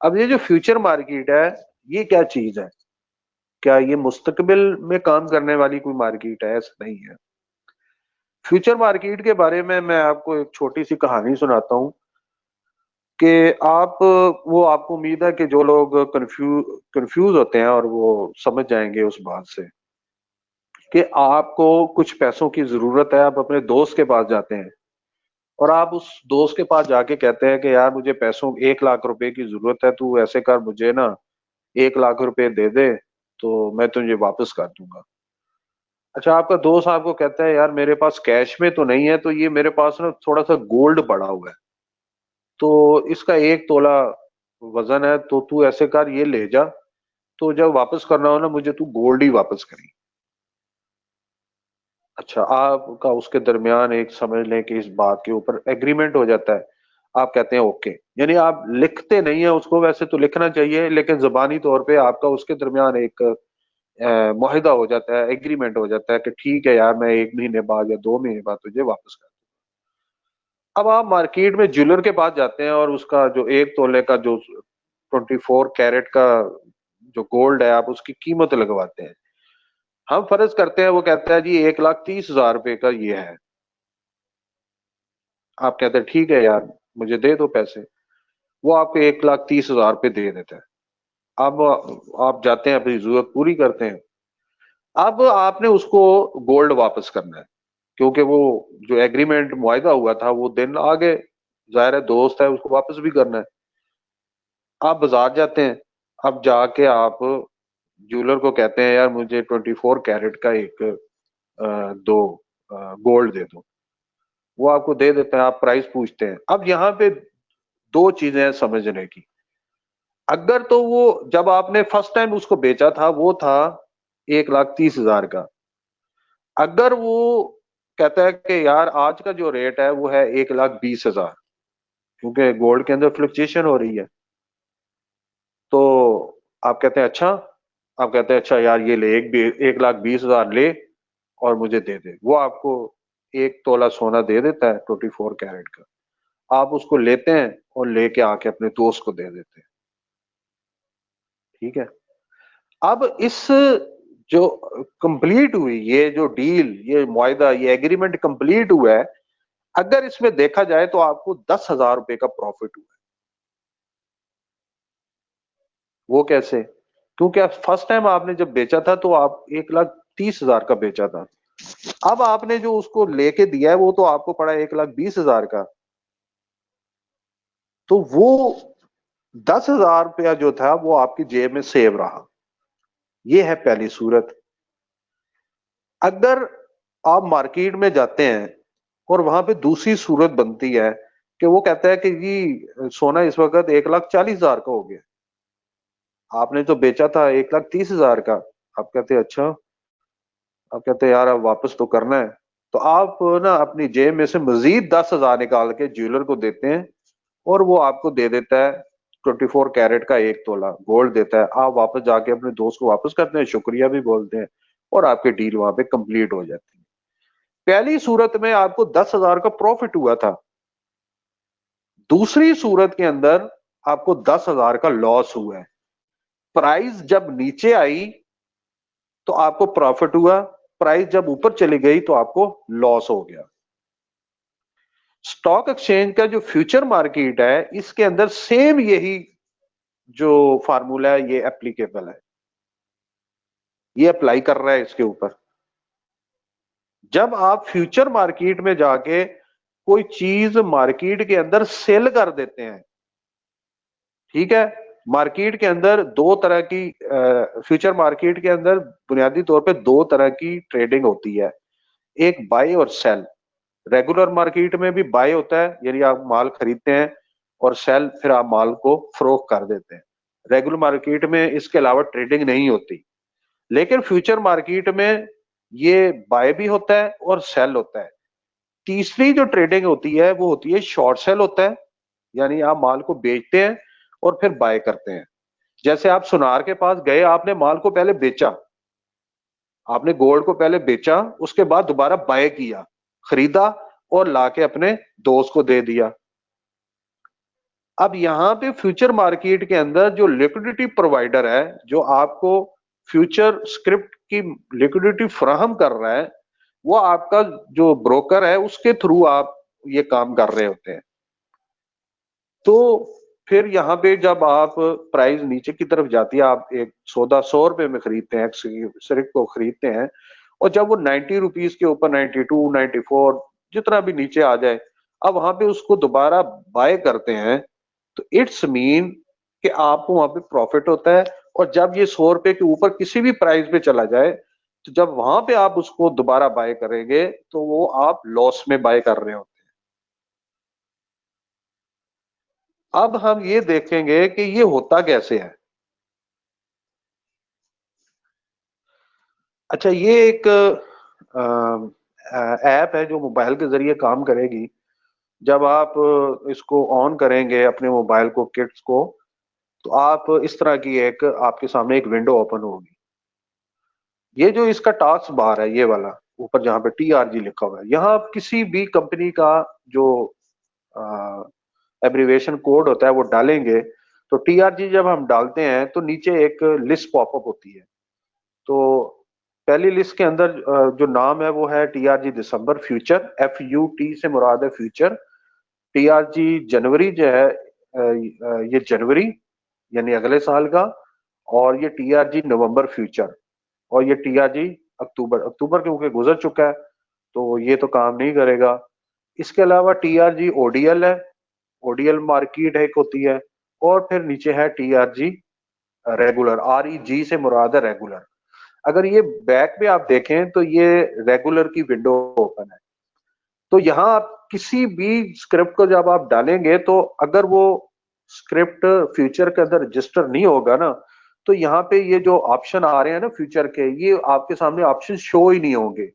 अब ये जो फ्यूचर मार्केट है, ये क्या चीज है? क्या ये मुस्तकबिल में काम करने वाली कोई मार्केट है? ऐसा नहीं है। फ्यूचर मार्केट के बारे में मैं आपको एक छोटी सी कहानी सुनाता हूँ कि आप वो आपको उम्मीद है कि जो लोग कंफ्यूज होते हैं और वो समझ जाएंगे उस बात से कि आपको कुछ पैसों की जरूरत है। आप अपने दोस्त के पास जाते हैं और आप उस दोस्त के पास जाके कहते हैं कि यार मुझे पैसों 1 लाख रुपए की जरूरत है, तू ऐसे कर मुझे ना 1 लाख रुपए दे दे तो मैं तुझे वापस कर दूंगा। अच्छा, आपका दोस्त आपको कहता है यार मेरे पास कैश में तो नहीं है, तो ये मेरे पास ना थोड़ा सा गोल्ड पड़ा हुआ है, तो इसका 1 तोला वजन है, तो तू ऐसे कर ये ले जा, तो जब वापस करना हो ना मुझे तू गोल्ड ही वापस करी। अच्छा, आपका उसके दरमियान एक समझ लें कि इस बात के ऊपर एग्रीमेंट हो जाता है। आप कहते हैं ओके, यानी आप लिखते नहीं है उसको, वैसे तो लिखना चाहिए लेकिन जबानी तौर पे आपका उसके दरमियान एक मुआहिदा हो जाता है, एग्रीमेंट हो जाता है कि ठीक है यार मैं 1 महीने बाद या 2 महीने बाद तुझे वापस कर। अब आप मार्केट में ज्वेलर के पास जाते हैं और उसका जो 1 तोले का जो 24 कैरेट का जो गोल्ड है आप उसकी कीमत लगवाते हैं। हम फर्ज करते हैं वो कहता है जी 1,30,000 रुपए का ये है। आप कहते हैं ठीक है यार मुझे दे दो पैसे। वो आपको 1,30,000 रुपए दे देता है। अब आप जाते हैं अपनी जरूरत पूरी करते हैं। अब आपने उसको गोल्ड वापस करना है, क्योंकि वो जो एग्रीमेंट मुआयदा हुआ था वो दिन आ गए। जाहिर है दोस्त है उसको वापस भी करना है। आप बाजार जाते हैं। अब जाके आप ज्वेलर को कहते हैं यार मुझे 24 कैरेट का एक दो गोल्ड दे दो। वो आपको दे देते हैं। आप प्राइस पूछते हैं। अब यहाँ पे दो चीजें हैं समझने की। अगर तो वो जब आपने फर्स्ट टाइम उसको बेचा था वो था 1,30,000 का। अगर वो कहता है कि यार आज का जो रेट है वो है 1,20,000, क्योंकि गोल्ड के अंदर फ्लक्चुएशन हो रही है, तो आप कहते हैं अच्छा। आप कहते हैं अच्छा यार ये ले 1,20,000 ले और मुझे दे दे। वो आपको 1 तोला सोना दे देता है 24 कैरेट का। आप उसको लेते हैं और लेके आके अपने दोस्त को दे देते हैं। ठीक है। अब इस जो कंप्लीट हुई ये जो डील, ये मुआयदा, ये एग्रीमेंट कंप्लीट हुआ है, अगर इसमें देखा जाए तो आपको 10,000 रुपए का प्रॉफिट हुआ है। वो कैसे? क्योंकि फर्स्ट टाइम आपने जब बेचा था तो आप 1,30,000 का बेचा था। अब आपने जो उसको लेके दिया है वो तो आपको पड़ा 1,20,000 का। तो वो 10,000 रुपया जो था वो आपकी जेब में सेव रहा। ये है पहली सूरत। अगर आप मार्केट में जाते हैं और वहां पे दूसरी सूरत बनती है कि वो कहता है कि जी सोना इस वक्त 1,40,000 का हो गया, आपने तो बेचा था 1,30,000 का। आप कहते हैं अच्छा। आप कहते हैं यार अब वापस तो करना है। तो आप ना अपनी जेब में से मजीद 10,000 निकाल के ज्वेलर को देते हैं और वो आपको दे देता है 24 कैरेट का 1 तोला गोल्ड देता है। आप वापस जाके अपने दोस्त को वापस करते हैं, शुक्रिया भी बोलते हैं और आपकी डील वहां पे कंप्लीट हो जाती है। पहली सूरत में आपको 10,000 का प्रॉफिट हुआ था। दूसरी सूरत के अंदर आपको 10,000 का लॉस हुआ है। प्राइस जब नीचे आई तो आपको प्रॉफिट हुआ, प्राइस जब ऊपर चली गई तो आपको लॉस हो गया। स्टॉक एक्सचेंज का जो फ्यूचर मार्केट है इसके अंदर सेम यही जो फार्मूला है ये एप्लीकेबल है, ये अप्लाई कर रहा है इसके ऊपर। जब आप फ्यूचर मार्केट में जाके कोई चीज मार्केट के अंदर सेल कर देते हैं, ठीक है। मार्केट के अंदर दो तरह की फ्यूचर मार्केट के अंदर बुनियादी तौर पे दो तरह की ट्रेडिंग होती है, एक बाय और सेल। रेगुलर मार्केट में भी बाय होता है, यानी आप माल खरीदते हैं, और सेल फिर आप माल को फरोख्त कर देते हैं। रेगुलर मार्केट में इसके अलावा ट्रेडिंग नहीं होती। लेकिन फ्यूचर मार्केट में ये बाय भी होता है और सेल होता है। तीसरी जो ट्रेडिंग होती है वो होती है शॉर्ट सेल होता है, यानी आप माल को बेचते हैं और फिर बाय करते हैं। जैसे आप सुनार के पास गए, आपने माल को पहले बेचा, आपने गोल्ड को पहले बेचा, उसके बाद दोबारा बाय किया, खरीदा और लाके अपने दोस्त को दे दिया। अब यहाँ पे फ्यूचर मार्केट के अंदर जो लिक्विडिटी प्रोवाइडर है, जो आपको फ्यूचर स्क्रिप्ट की लिक्विडिटी फराहम कर रहा है, वो आपका जो ब्रोकर है उसके थ्रू आप ये काम कर रहे होते हैं। तो फिर यहाँ पे जब आप प्राइस नीचे की तरफ जाती है, आप एक सौदा 100 रुपए में खरीदते हैं, स्क्रिप्ट को खरीदते हैं, और जब वो 90 रुपीज के ऊपर 92, 94 जितना भी नीचे आ जाए, अब वहां पे उसको दोबारा बाय करते हैं, तो इट्स मीन कि आपको वहां पे प्रॉफिट होता है। और जब ये 100 रुपए के ऊपर किसी भी प्राइस पे चला जाए, तो जब वहां पे आप उसको दोबारा बाय करेंगे, तो वो आप लॉस में बाय कर रहे होते हैं। अब हम ये देखेंगे कि ये होता कैसे है। अच्छा, ये एक ऐप है जो मोबाइल के जरिए काम करेगी। जब आप इसको ऑन करेंगे अपने मोबाइल को, किट्स को, तो आप इस तरह की एक आपके सामने एक विंडो ओपन होगी। ये जो इसका टास्क बार है, ये वाला ऊपर जहां पे TRG लिखा हुआ है, यहाँ आप किसी भी कंपनी का जो एब्रीवेशन कोड होता है वो डालेंगे। तो TRG जब हम डालते हैं तो नीचे एक लिस्ट पॉपअप होती है। तो पहली लिस्ट के अंदर जो नाम है वो है TRG दिसंबर फ्यूचर, FUT से मुराद है फ्यूचर। TRG जनवरी जो है, ये जनवरी यानी अगले साल का। और ये TRG नवंबर फ्यूचर। और ये TRG अक्टूबर, अक्टूबर क्योंकि गुजर चुका है तो ये तो काम नहीं करेगा। इसके अलावा TRG ODL है, ODL मार्केट एक होती है। और फिर नीचे है TRG रेगुलर, REG से मुराद है रेगुलर। अगर ये बैक पे आप देखें तो ये रेगुलर की विंडो ओपन है। तो यहाँ आप किसी भी स्क्रिप्ट को जब आप डालेंगे, तो अगर वो स्क्रिप्ट फ्यूचर के अंदर रजिस्टर नहीं होगा ना, तो यहाँ पे ये जो ऑप्शन आ रहे हैं ना फ्यूचर के, ये आपके सामने ऑप्शन शो ही नहीं होंगे।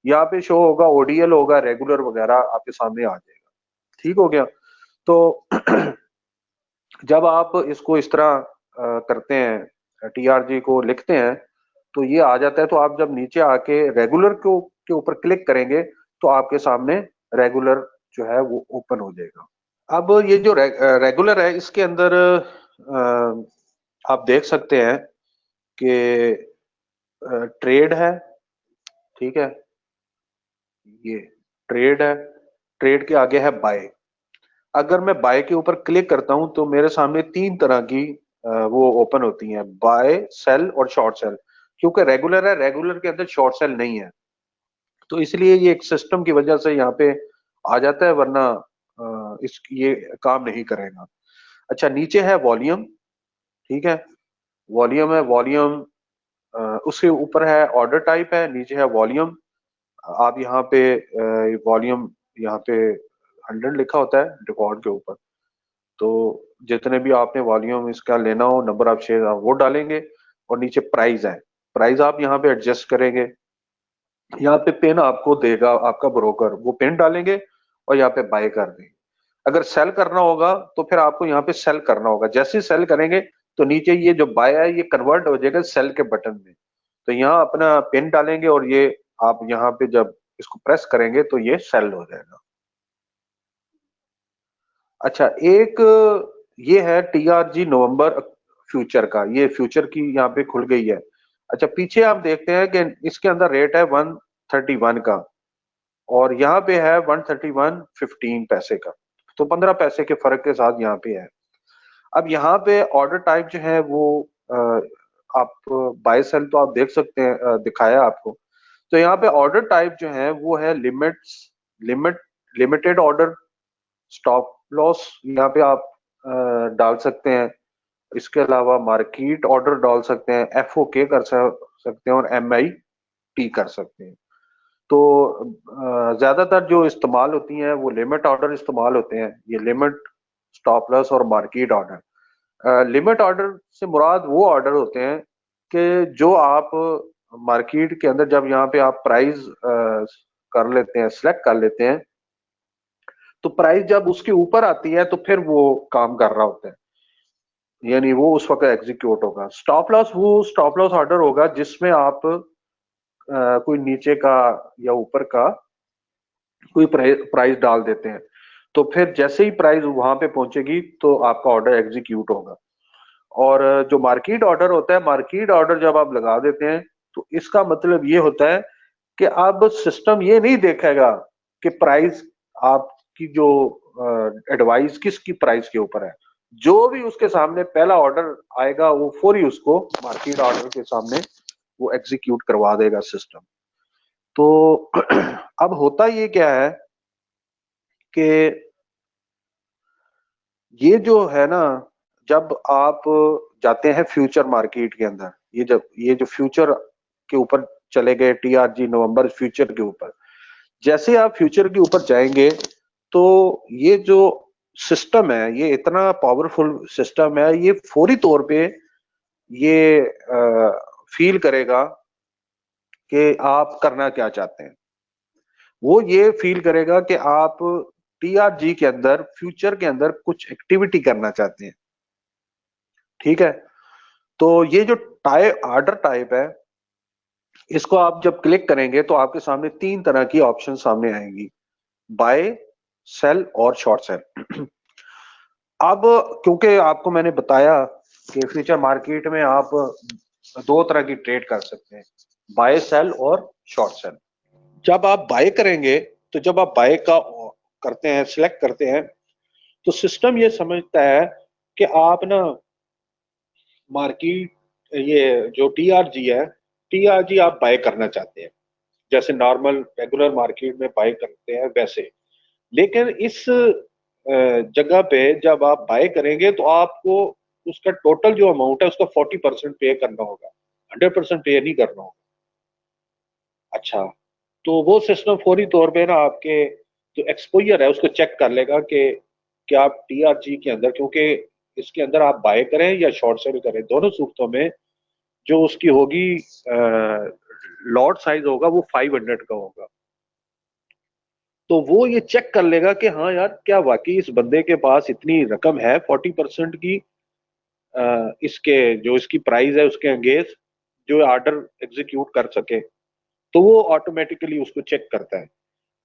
यहाँ पे शो होगा ODL होगा, रेगुलर वगैरह आपके सामने आ जाएगा। ठीक हो गया। तो जब आप इसको इस तरह करते हैं, TRG को लिखते हैं, तो ये आ जाता है। तो आप जब नीचे आके रेगुलर को के ऊपर क्लिक करेंगे, तो आपके सामने रेगुलर जो है वो ओपन हो जाएगा। अब ये जो रेगुलर है, इसके अंदर आप देख सकते हैं कि ट्रेड है। ठीक है, ये ट्रेड है। ट्रेड के आगे है बाय। अगर मैं बाय के ऊपर क्लिक करता हूं तो मेरे सामने तीन तरह की वो ओपन होती हैं, बाय, सेल और शॉर्ट सेल। क्योंकि रेगुलर है, रेगुलर के अंदर शॉर्ट सेल नहीं है, तो इसलिए ये एक सिस्टम की वजह से यहाँ पे आ जाता है, वरना इस ये काम नहीं करेगा। अच्छा, नीचे है वॉल्यूम। ठीक है, वॉल्यूम है, वॉल्यूम उसके ऊपर है ऑर्डर टाइप है, नीचे है वॉल्यूम। आप यहाँ पे वॉल्यूम, यहाँ पे 100 लिखा होता है डिफॉल्ट के ऊपर। तो जितने भी आपने वॉल्यूम इसका लेना हो, नंबर ऑफ शेयर, आप वो डालेंगे। और नीचे प्राइस है, प्राइस आप यहाँ पे एडजस्ट करेंगे। यहाँ पे पिन आपको देगा आपका ब्रोकर, वो पिन डालेंगे और यहाँ पे बाय कर देंगे। अगर सेल करना होगा तो फिर आपको यहाँ पे सेल करना होगा। जैसे ही सेल करेंगे तो नीचे ये जो बाय है ये कन्वर्ट हो जाएगा सेल के बटन में। तो यहाँ अपना पिन डालेंगे और ये आप यहाँ पे जब इसको प्रेस करेंगे तो ये सेल हो जाएगा। अच्छा, एक ये है TRG नवंबर फ्यूचर का, ये फ्यूचर की यहाँ पे खुल गई है। अच्छा, पीछे आप देखते हैं कि इसके अंदर रेट है 131 का, और यहाँ पे है 131.15 का। तो 15 पैसे के फर्क के साथ यहाँ पे है। अब यहाँ पे ऑर्डर टाइप जो है वो आप बाय सेल तो आप देख सकते हैं, दिखाया आपको। तो यहाँ पे ऑर्डर टाइप जो है वो है limit limited order, stop loss यहाँ पे आप डाल सकते हैं। इसके अलावा मार्केट ऑर्डर डाल सकते हैं, FOK कर सकते हैं, और MIT कर सकते हैं। तो ज्यादातर जो इस्तेमाल होती हैं वो लिमिट ऑर्डर इस्तेमाल होते हैं, ये लिमिट, स्टॉप लॉस और मार्केट ऑर्डर। लिमिट ऑर्डर से मुराद वो ऑर्डर होते हैं कि जो आप मार्केट के अंदर जब यहाँ पे आप प्राइस कर लेते हैं, सिलेक्ट कर लेते हैं, तो प्राइस जब उसके ऊपर आती है तो फिर वो काम कर रहा होता है, यानी वो उस वक्त एग्जीक्यूट होगा। स्टॉप लॉस वो स्टॉप लॉस ऑर्डर होगा जिसमें आप कोई नीचे का या ऊपर का कोई प्राइस डाल देते हैं। तो फिर जैसे ही प्राइस वहां पे पहुंचेगी तो आपका ऑर्डर एग्जीक्यूट होगा। और जो मार्केट ऑर्डर होता है, मार्केट ऑर्डर जब आप लगा देते हैं तो इसका मतलब ये होता है कि अब सिस्टम ये नहीं देखेगा कि प्राइस आपकी जो एडवाइस किसकी प्राइस के ऊपर है। जो भी उसके सामने पहला ऑर्डर आएगा वो फौरी उसको मार्केट ऑर्डर के सामने वो एग्जीक्यूट करवा देगा सिस्टम। तो अब होता ये क्या है कि ये जो है ना, जब आप जाते हैं फ्यूचर मार्केट के अंदर, ये जो फ्यूचर के ऊपर चले गए, टीआरजी नवंबर फ्यूचर के ऊपर, जैसे आप फ्यूचर के ऊपर जाएंगे तो ये जो सिस्टम है ये इतना पावरफुल सिस्टम है, ये फौरी तौर पे ये फील करेगा कि आप करना क्या चाहते हैं। वो ये फील करेगा कि आप टीआरजी के अंदर फ्यूचर के अंदर कुछ एक्टिविटी करना चाहते हैं। ठीक है, तो ये जो ऑर्डर टाइप है, इसको आप जब क्लिक करेंगे तो आपके सामने तीन तरह की ऑप्शन सामने आएंगी, बाय, सेल और शॉर्ट सेल। अब क्योंकि आपको मैंने बताया कि फ्यूचर मार्केट में आप दो तरह की ट्रेड कर सकते हैं, बाय सेल और शॉर्ट सेल। जब आप बाय करेंगे तो जब आप बाय का करते हैं, सिलेक्ट करते हैं, तो सिस्टम ये समझता है कि आप ना मार्केट ये जो टीआरजी है, टीआरजी आप बाय करना चाहते हैं, जैसे नॉर्मल रेगुलर मार्केट में बाय करते हैं वैसे। लेकिन इस जगह पे जब आप बाय करेंगे तो आपको उसका टोटल जो अमाउंट है उसका 40% पे करना होगा, 100% पे नहीं करना होगा। अच्छा, तो वो सिस्टम फौरी तौर पे ना आपके जो एक्सपोजर है उसको चेक कर लेगा कि क्या आप टीआरजी के अंदर, क्योंकि इसके अंदर आप बाय करें या शॉर्ट सेल करें, दोनों सूरतों में जो उसकी होगी लॉट साइज होगा वो 500 का होगा। तो वो ये चेक कर लेगा कि हाँ यार, क्या वाकई इस बंदे के पास इतनी रकम है 40% की, इसके जो इसकी प्राइस है उसके अंगेज जो ऑर्डर एग्जीक्यूट कर सके। तो वो ऑटोमेटिकली उसको चेक करता है।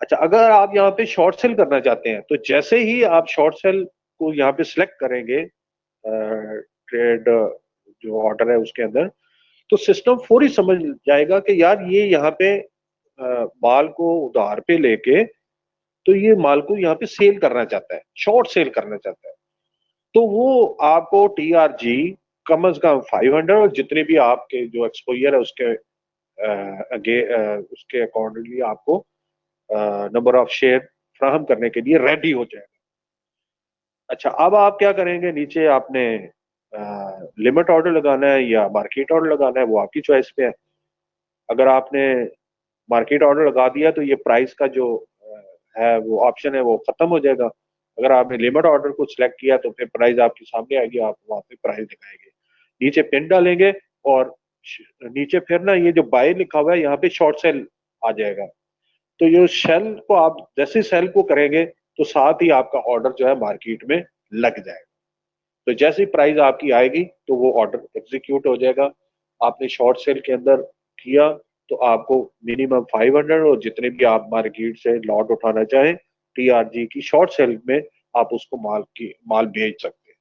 अच्छा, अगर आप यहाँ पे शॉर्ट सेल करना चाहते हैं तो जैसे ही आप शॉर्ट सेल को यहाँ पे सिलेक्ट करेंगे ट्रेड जो ऑर्डर है उसके अंदर, तो सिस्टम फौरी समझ जाएगा कि यार ये यहाँ पे माल को उधार पे लेके तो ये माल को यहाँ पे सेल करना चाहता है, शॉर्ट सेल करना चाहता है। तो वो आपको टीआरजी कम से कम 500 और जितने भी आपके जो एक्सपोजर है उसके उसके अकॉर्डिंगली आपको नंबर ऑफ शेयर फ्राहम करने के लिए रेडी हो जाएगा। अच्छा, अब आप क्या करेंगे, नीचे आपने लिमिट ऑर्डर लगाना है या मार्केट ऑर्डर लगाना है, वो आपकी चॉइस पे है। अगर आपने मार्केट ऑर्डर लगा दिया तो ये प्राइस का जो है वो ऑप्शन है वो खत्म हो जाएगा। अगर आपने लिमिट ऑर्डर को सिलेक्ट किया तो फिर प्राइस आपके सामने आएगी, आप वहां पे प्राइस दिखाएंगे, नीचे पिन डालेंगे और नीचे फिर ना ये जो बाय लिखा हुआ है यहाँ पे शॉर्ट सेल आ जाएगा। तो ये सेल को आप जैसे सेल को करेंगे तो साथ ही आपका ऑर्डर जो है मार्केट में लग जाएगा। तो जैसी प्राइस आपकी आएगी तो वो ऑर्डर एग्जीक्यूट हो जाएगा। आपने शॉर्ट सेल के अंदर किया तो आपको मिनिमम 500 और जितने भी आप मार्केट से लॉट उठाना चाहें टीआरजी की शॉर्ट सेल में आप उसको माल भेज सकते हैं।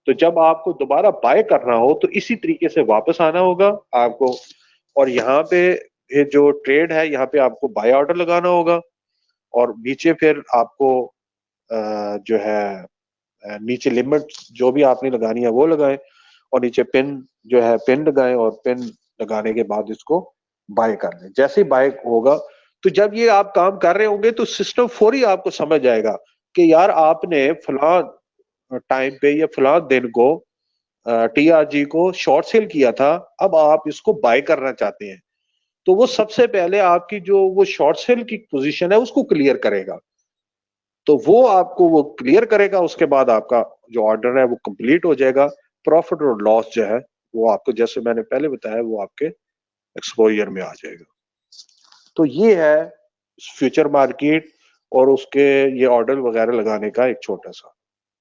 तो जब आपको दोबारा बाय करना हो तो इसी तरीके से वापस आना होगा आपको, और यहाँ पे ये जो ट्रेड है यहाँ पे आपको बाय ऑर्डर लगाना होगा और नीचे फिर आपको जो है नीचे लिमिट जो भी आपने लगानी है वो लगाएं और नीचे पिन जो है पिन लगाएं और पिन लगाने के बाद इसको बाय कर लें। जैसे ही बाय होगा तो जब ये आप काम कर रहे होंगे तो सिस्टम फौरी आपको समझ जाएगा कि यार आपने फलां टाइम पे या फलां दिन को टीआरजी को शॉर्ट सेल किया था, अब आप इसको बाय करना चाहते हैं। तो वो सबसे पहले आपकी जो वो शॉर्ट सेल की पोजीशन है उसको क्लियर करेगा। तो वो आपको वो क्लियर करेगा, उसके बाद आपका जो ऑर्डर है वो कंप्लीट हो जाएगा। प्रॉफिट और लॉस जो है वो आपको, जैसे मैंने पहले बताया, वो आपके एक्सपोजर में आ जाएगा। तो ये है फ्यूचर मार्केट और उसके ये ऑर्डर वगैरह लगाने का एक छोटा सा